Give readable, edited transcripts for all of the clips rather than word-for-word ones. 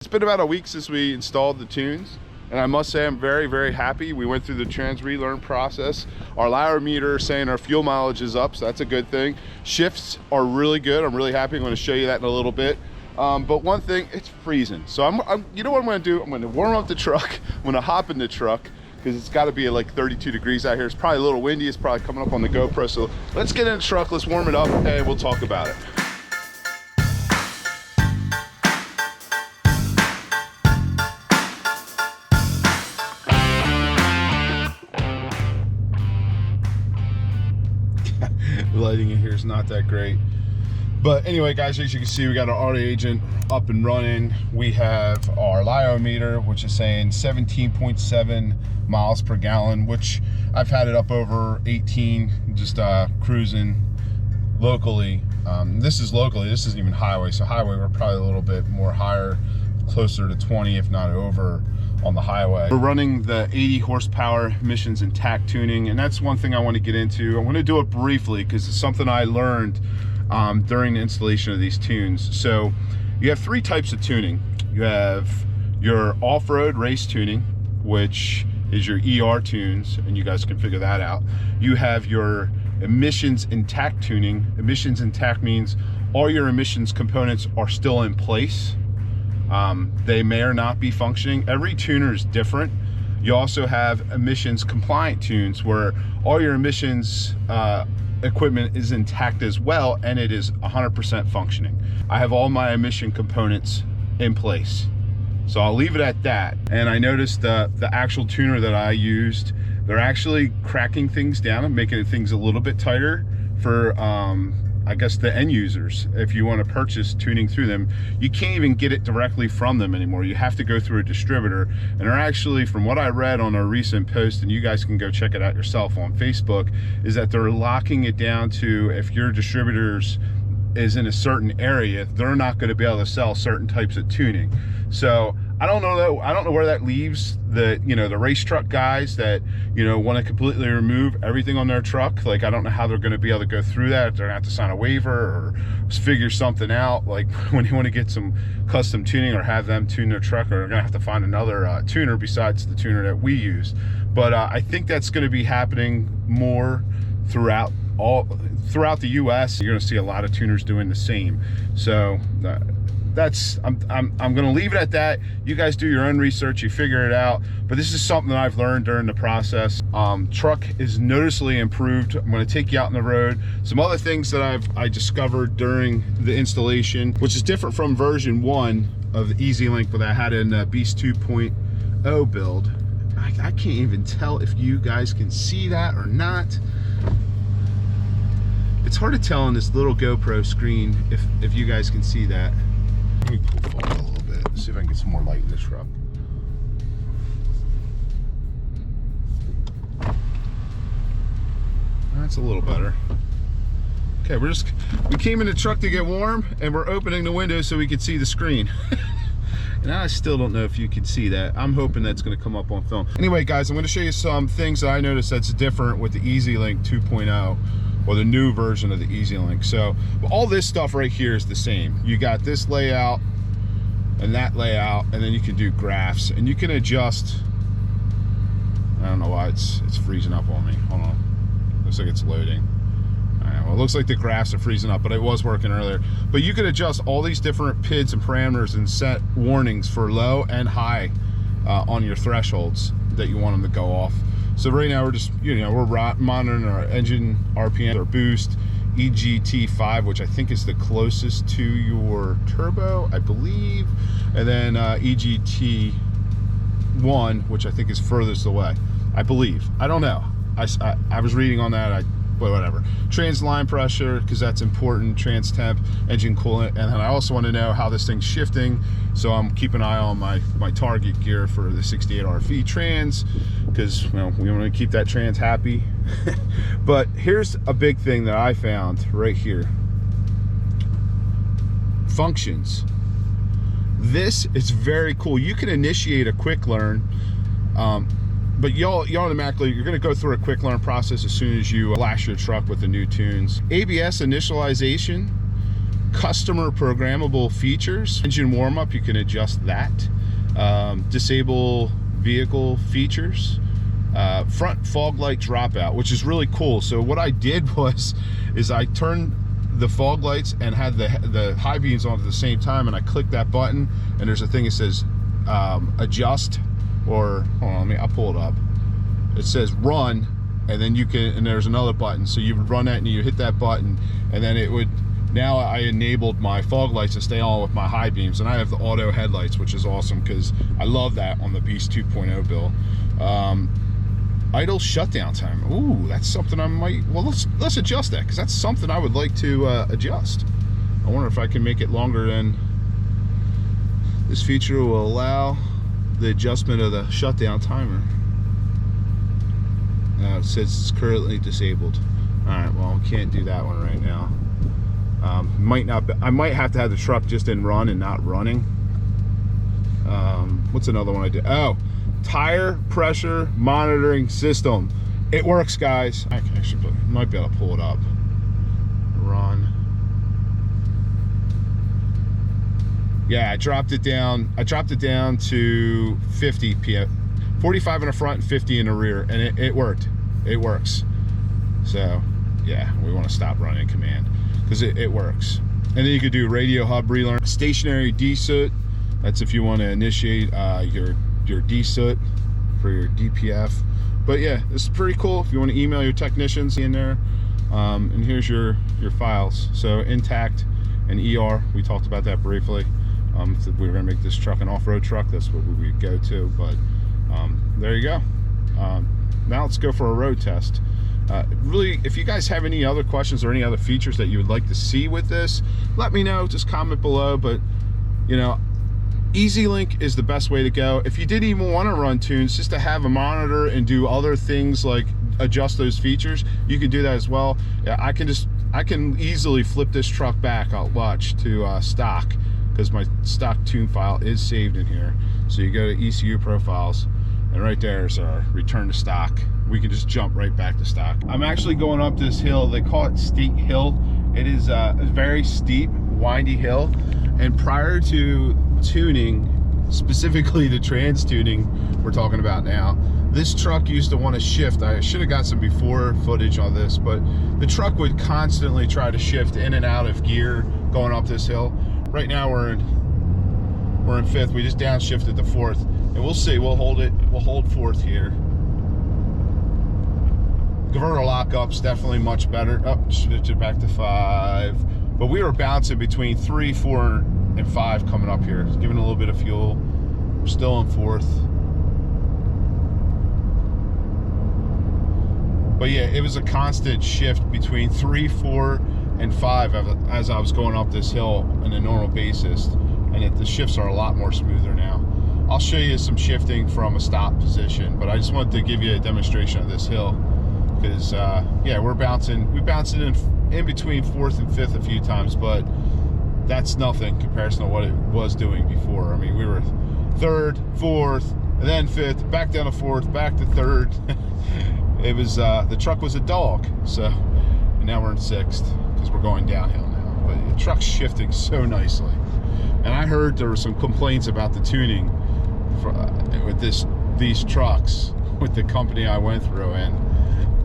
It's been about a week since we installed the tunes, and I must say I'm very, very happy. We went through the trans relearn process. Our lyro meter is saying our fuel mileage is up, so that's a good thing. Shifts are really good. I'm really happy. I'm going to show you that in a little bit. But one thing, it's freezing. So you know what I'm going to do? I'm going to warm up the truck. I'm going to hop in the truck because it's got to be like 32 degrees out here. It's probably a little windy. It's probably coming up on the GoPro. So let's get in the truck. Let's warm it up and we'll talk about it. The lighting in here is not that great, but anyway, guys, as you can see, we got our auto agent up and running. We have our lyro meter, which is saying 17.7 miles per gallon, which I've had it up over 18, just cruising locally. This is locally, this isn't even highway, so highway we're probably a little bit more higher, closer to 20 if not over on the highway. We're running the 80 horsepower emissions and TAC tuning, and that's one thing I want to get into. I want to do it briefly because it's something I learned during the installation of these tunes. So you have three types of tuning. You have your off-road race tuning, which is your ER tunes, and you guys can figure that out. You have your emissions and TAC tuning. Emissions and TAC means all your emissions components are still in place. They may or not be functioning. Every tuner is different. You also have emissions compliant tunes where all your emissions equipment is intact as well, and it is 100% functioning. I have all my emission components in place, so I'll leave it at that. And I noticed the actual tuner that I used, they're actually cracking things down and making things a little bit tighter for I guess the end users. If you want to purchase tuning through them, you can't even get it directly from them anymore. You have to go through a distributor, and they're actually, from what I read on a recent post, and you guys can go check it out yourself on Facebook, is that they're locking it down to, if your distributors is in a certain area, they're not going to be able to sell certain types of tuning. So I don't know though, I don't know where that leaves the, you know, the race truck guys that, you know, want to completely remove everything on their truck. Like, I don't know how they're going to be able to go through that. They're gonna have to sign a waiver or figure something out, like when you want to get some custom tuning or have them tune their truck, or they're gonna have to find another tuner besides the tuner that we use. But I think that's going to be happening more throughout the US. You're going to see a lot of tuners doing the same. So I'm gonna leave it at that. You guys do your own research, you figure it out, but this is something that I've learned during the process. Truck is noticeably improved. I'm going to take you out on the road. Some other things that I discovered during the installation, which is different from version 1 of the EasyLink, but I had in Beast 2.0 build. I can't even tell if you guys can see that or not. It's hard to tell on this little GoPro screen if you guys can see that. Let me pull forward a little bit, see if I can get some more light in this truck. That's a little better. Okay, we came in the truck to get warm, and we're opening the window so we could see the screen. And I still don't know if you can see that. I'm hoping that's going to come up on film. Anyway, guys, I'm going to show you some things that I noticed that's different with the EasyLink 2.0. or the new version of the EasyLink. So all this stuff right here is the same. You got this layout and that layout, and then you can do graphs, and you can adjust. I don't know why it's freezing up on me. Hold on, looks like it's loading. All right, well, it looks like the graphs are freezing up, but it was working earlier. But you can adjust all these different PIDs and parameters and set warnings for low and high on your thresholds that you want them to go off. So right now we're just, you know, we're monitoring our engine RPM, our boost, EGT5, which I think is the closest to your turbo, I believe, and then EGT1, which I think is furthest away, I believe. I don't know. I was reading on that. But whatever. Trans line pressure, because that's important, trans temp, engine coolant, and then I also want to know how this thing's shifting, so I'm keeping an eye on my target gear for the 68 RFE trans, because, you know, we want to keep that trans happy. But here's a big thing that I found right here. Functions. This is very cool. You can initiate a quick learn, but you automatically, you're going to go through a quick learn process as soon as you flash your truck with the new tunes. ABS initialization customer programmable features. Engine warm-up, you can adjust that. Disable vehicle features. Front fog light dropout, which is really cool. So what I did is I turned the fog lights and had the high beams on at the same time, and I clicked that button, and there's a thing that says adjust, or hold on, I'll pull it up. It says run, and then you can, and there's another button, so you would run that and you hit that button, and then it would, now I enabled my fog lights to stay on with my high beams, and I have the auto headlights, which is awesome because I love that on the Beast 2.0 bill. Idle shutdown time. Ooh, that's something I might, well, let's adjust that, because that's something I would like to adjust. I wonder if I can make it longer than this feature will allow the adjustment of the shutdown timer. It says it's currently disabled. All right, well, we can't do that one right now. Might not be, I might have to have the truck just in run and not running. What's another one I did? Oh, tire pressure monitoring system. It works, guys. I can actually might be able to pull it up. Run. Yeah, I dropped it down to 50 psi, 45 in the front and 50 in the rear, and it worked. It works. So yeah, we want to stop running command because it works. And then you could do radio hub relearn, stationary DSOT. That's if you want to initiate your DSOT for your DPF. But yeah, this is pretty cool if you want to email your technicians in there. And here's your files. So intact and ER, we talked about that briefly. If we were going to make this truck an off-road truck, that's what we would go to. But there you go. Now let's go for a road test. Really, if you guys have any other questions or any other features that you would like to see with this, let me know. Just comment below. But you know, EasyLink is the best way to go. If you didn't even want to run tunes, just to have a monitor and do other things like adjust those features, you can do that as well. Yeah, I can easily flip this truck back, I'll watch, to stock, because my stock tune file is saved in here. So you go to ECU profiles, and right there is our return to stock. We can just jump right back to stock. I'm actually going up this hill. They call it Steep Hill. It is a very steep, windy hill. And prior to tuning, specifically the trans tuning we're talking about now, this truck used to want to shift. I should have got some before footage on this, but the truck would constantly try to shift in and out of gear going up this hill. Right now we're in fifth. We just downshifted to fourth, and we'll see. We'll hold fourth here. Converter lockup's definitely much better. Oh, switch it back to 5. But we were bouncing between 3, 4, and 5 coming up here. It's giving a little bit of fuel. We're still in fourth. But yeah, it was a constant shift between 3, 4, and 5 as I was going up this hill on a normal basis. And the shifts are a lot more smoother now. I'll show you some shifting from a stop position, but I just wanted to give you a demonstration of this hill. Because yeah, we bounced in between fourth and fifth a few times, but that's nothing in comparison to what it was doing before. I mean, we were third, fourth, and then fifth, back down to fourth, back to third. It was the truck was a dog. So, and now we're in sixth because we're going downhill now. But the truck's shifting so nicely. And I heard there were some complaints about the tuning with these trucks with the company I went through, and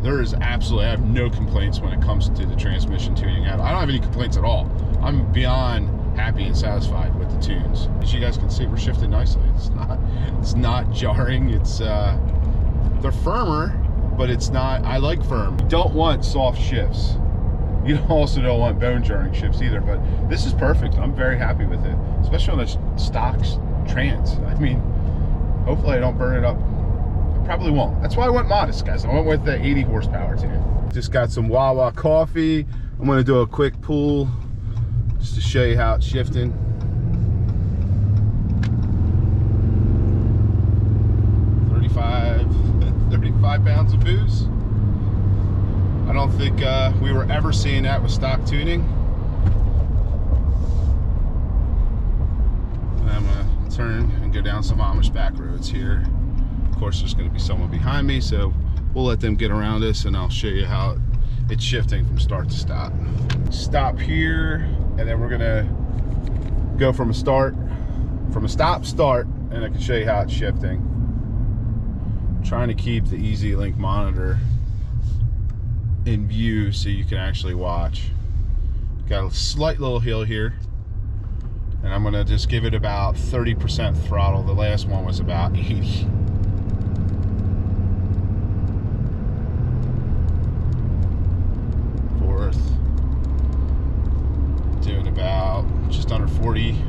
there is absolutely, I have no complaints when it comes to the transmission tuning. I don't have any complaints at all. I'm beyond happy and satisfied with the tunes. As you guys can see, we're shifting nicely. It's not jarring. It's they're firmer, but it's not. I like firm. You don't want soft shifts. You also don't want bone jarring shifts either. But this is perfect. I'm very happy with it, especially on the stock trans. I mean, hopefully I don't burn it up. Probably won't. That's why I went modest, guys. I went with the 80 horsepower tune. Just got some Wawa coffee. I'm going to do a quick pull just to show you how it's shifting. 35 pounds of booze. I don't think we were ever seeing that with stock tuning. And I'm going to turn and go down some Amish back roads here. Of course, there's going to be someone behind me, so we'll let them get around us, and I'll show you how it's shifting from start to stop. Stop here. and then we're gonna go from a stop, start, and I can show you how it's shifting. I'm trying to keep the Easy Link monitor in view so you can actually watch. Got a slight little hill here, and I'm gonna just give it about 30% throttle. The last one was about 80. Fourth, doing about just under 40.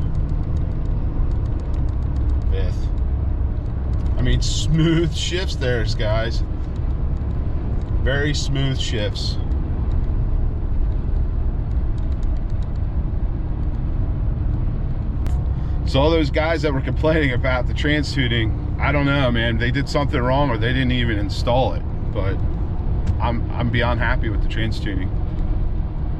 Fifth. I mean, smooth shifts there, guys. Very smooth shifts. So all those guys that were complaining about the trans tuning, I don't know, man. They did something wrong, or they didn't even install it. But I'm beyond happy with the trans tuning,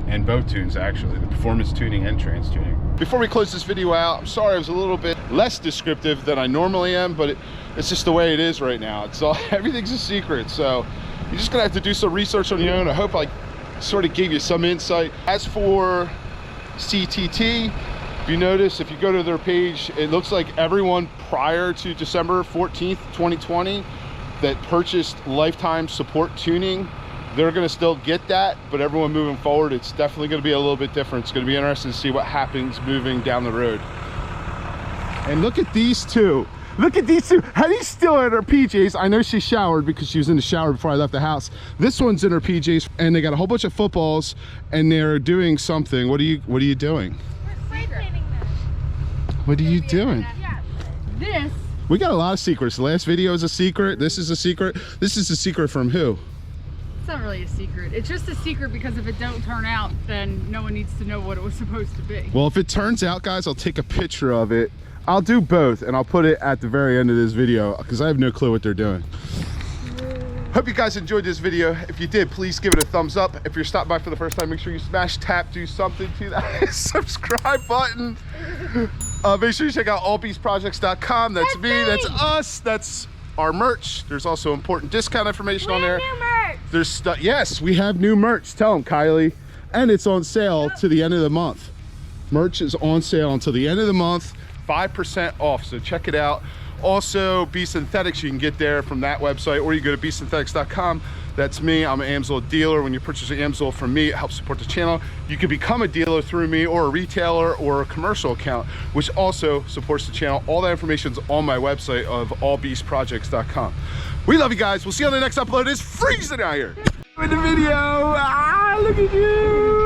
and both tunes actually, the performance tuning and trans tuning. Before we close this video out, I'm sorry I was a little bit less descriptive than I normally am, but it's just the way it is right now. It's all, everything's a secret, so you're just gonna have to do some research on your own. I hope I sort of gave you some insight. As for CTT, if you notice, if you go to their page, it looks like everyone prior to December 14th, 2020 that purchased lifetime support tuning, they're going to still get that, but everyone moving forward, it's definitely going to be a little bit different. It's going to be interesting to see what happens moving down the road. And look at these two. Look at these two. Heddy's still in her PJs. I know she showered because she was in the shower before I left the house. This one's in her PJs, and they got a whole bunch of footballs, and they're doing something. What are you doing? What are you doing? This. We got a lot of secrets. The last video is a secret. This is a secret. This is a secret from who? It's not really a secret. It's just a secret because if it don't turn out, then no one needs to know what it was supposed to be. Well, if it turns out, guys, I'll take a picture of it. I'll do both, and I'll put it at the very end of this video because I have no clue what they're doing. Hope you guys enjoyed this video. If you did, please give it a thumbs up. If you're stopping by for the first time, make sure you smash, tap, do something to that subscribe button. Make sure you check out allbeastprojects.com. That's me, that's us, that's our merch. There's also important discount information on there. New merch. There's stuff. Yes, we have new merch. Tell them, Kylie. And it's on sale to the end of the month. Merch is on sale until the end of the month, 5% off. So check it out. Also, B Synthetics, you can get there from that website, or you go to bsynthetics.com. That's me. I'm an Amsoil dealer. When you purchase an Amsoil from me, it helps support the channel. You can become a dealer through me, or a retailer, or a commercial account, which also supports the channel. All that information's on my website of allbeastprojects.com. We love you guys. We'll see you on the next upload. It's freezing out here. In the video. Ah, look at you.